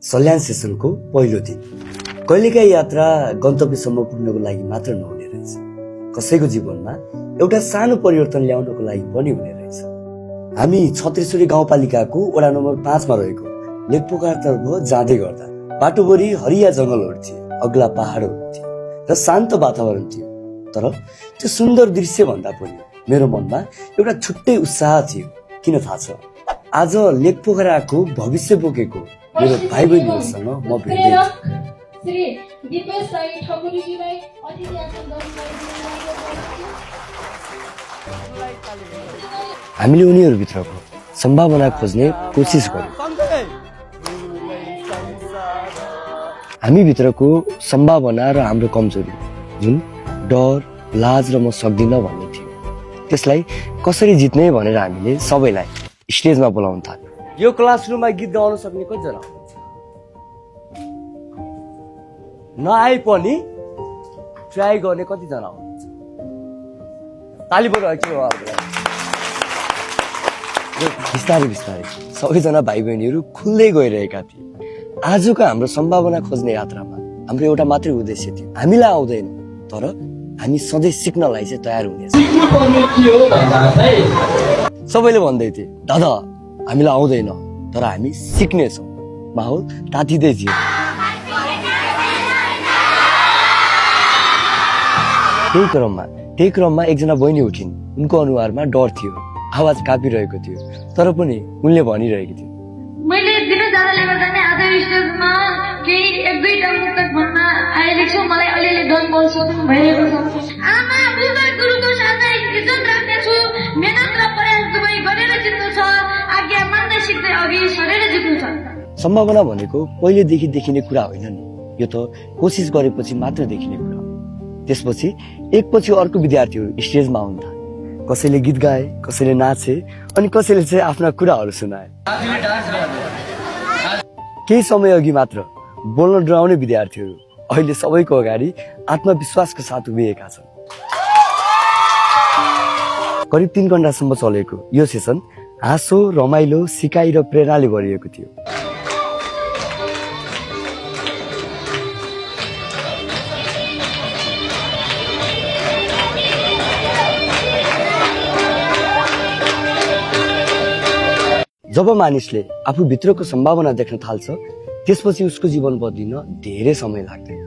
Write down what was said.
सल्यान सेसनको पहिलो दिन। कहिलेकाही यात्रा गन्तव्यसम्म पुग्नको लागि मात्र नहुने रहेछ, कसैको जीवनमा एउटा सानो परिवर्तन ल्याउनको लागि पनि हुने रहेछ। हामी छत्रेश्वरी गाउँपालिकाको वडा नम्बर 5 मा रहेको लेकपोखरातर्फ जाँदै गर्दा बाटोभरि हरिया जंगलहरू थिए, अग्ला पहाडहरू थिए र शान्त वातावरण थियो। तर त्यो सुन्दर दृश्य भन्दा पनि मेरो मनमा एउटा छुट्टै उत्साह थियो। किन थाहा छ? आज लेकपोखराको भविष्य बोकेको मेरो भाइ बहिनीहरूसँग म भेट्दै श्री दिपेश राई ठकुरीजीलाई अतिथि आसन गर्नलाई हामीले उनीहरूभित्रको सम्भावना खोज्ने कोसिस गर्यौँ। हामीभित्रको सम्भावना र हाम्रो कमजोरी, जुन डर, लाज र म सक्दिनँ भन्ने थियो, त्यसलाई कसरी जित्ने भनेर हामीले सबैलाई स्टेजमा बोलाउन थाल्यौँ। यो क्लासरुममा गीत गाउन सक्ने कतिजना हुनुहुन्छ? नआए पनि ट्राई गर्ने कतिजना हुनुहुन्छ? ताली बजाउनु। बिस्तारै बिस्तारै सबैजना भाइ बहिनीहरू खुल्दै गइरहेका थिए। आजको हाम्रो सम्भावना खोज्ने यात्रामा हाम्रो एउटा मात्रै उद्देश्य थियो, हामीलाई आउँदैन तर हामी सधैँ सिक्नलाई चाहिँ तयार हुनेछ। सबैले भन्दै थिए, दादा हामीलाई आउँदैन तर हामी सिक्नेछौँ। माहौल तातिँदै थियो। त्यही क्रममा एकजना बहिनी उठिन्। उनको अनुहारमा डर थियो, आवाज कापिरहेको थियो, तर पनि उनले भनिरहेकी थियो, मैले दिन जाँदाले गर्दा नै आज स्टेजमा केही एक दुईटा मुक्तक भन्न आएको छु। मलाई अलिअलि डर महसुस भइरहेको छ। आमा बुबा गुरुको साथै इज्जत राख्नेछु। मेहनत र प्रयास दुवै गरेर जित्नु छ। आज्ञा मान्दै सिक्दै अघि सरेर जित्नु छ। सम्भावना भनेको पहिलेदेखि देखिने कुरा होइन नि, यो त कोसिस गरेपछि मात्र देखिने कुरा हो। त्यसपछि एकपछि अर्को विद्यार्थीहरू स्टेजमा आउन थाले। कसैले गीत गाए, कसैले नाचे, अनि कसैले चाहिँ आफ्ना कुराहरू सुनाए। केही समय अघि मात्र बोल्न डराउने विद्यार्थीहरू अहिले सबैको अगाडि आत्मविश्वासको साथ उभिएका छन्। करिब 3 घण्टासम्म चलेको यो सेसन हाँसो, रमाइलो, सिकाइ र प्रेरणाले भरिएको थियो। जब मानिसले आफू भित्रको सम्भावना देख्न थाल्छ, त्यसपछि उसको जीवन बदलिन धेरै समय लाग्दैन।